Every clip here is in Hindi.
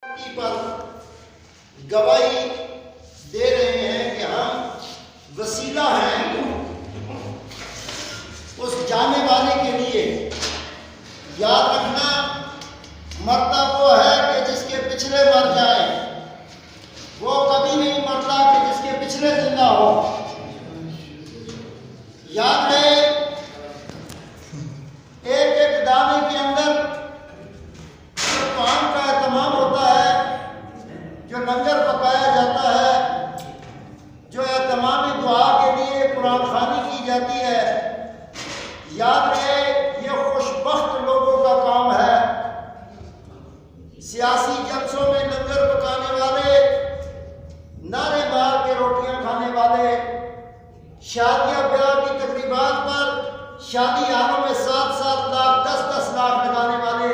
पर गवाही दे रहे हैं कि हम वसीला हैं उस जाने वाले के लिए। याद रखना, मरता वो है कि जिसके पिछले मर जाए, वो कभी नहीं मरता कि जिसके पिछले जिंदा हो। याद रहे, एक एक दाने के अंदर जो पान का एहतमाम होता है, जो लंगर पकाया जाता है, जो एहतमामी दुआ के लिए कुरान खानी की जाती है, याद रहे ये खुशबख्त लोगों का काम है। सियासी जलसों में लंगर पकाने वाले, नारे मार के रोटियां खाने वाले, शादियां ब्याह की तकरीबात पर शादी हालों में 7-7 लाख 10-10 लाख लगाने वाले,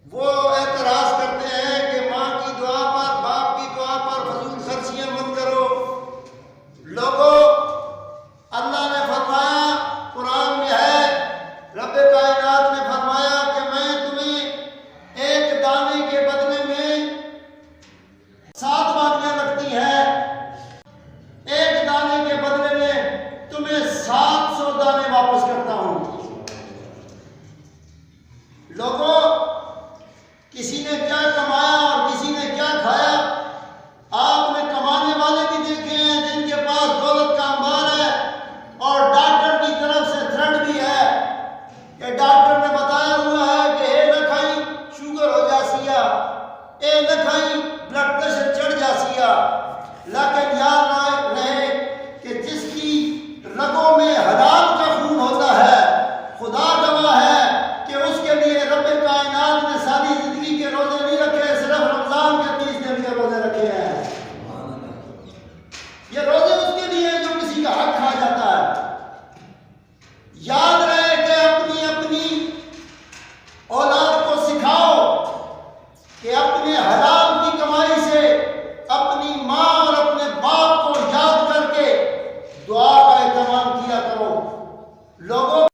वो एतराज करते हैं कि माँ की दुआ पर, बाप की दुआ पर फजूल खर्चियां मत करो। लोगों, अल्लाह ने फरमाया, कुरान में है, रब कायनात ने फरमाया कि मैं तुम्हें एक दाने के बदले में 7 वादियां लगती हैं, एक दाने के बदले में तुम्हें 700 दाने वापस करता हूं। लोगों, किसी ने क्या कमाया और किसी ने क्या खाया। आपने कमाने वाले भी देखे हैं जिनके पास दौलत का अंबार है, और डॉक्टर की तरफ से थ्रेट भी है कि डॉक्टर ने बताया हुआ है कि ए न खाई शुगर हो जासिया, ए न खाई ब्लड प्रेशर चढ़ जासिया। लेकिन याद रहे,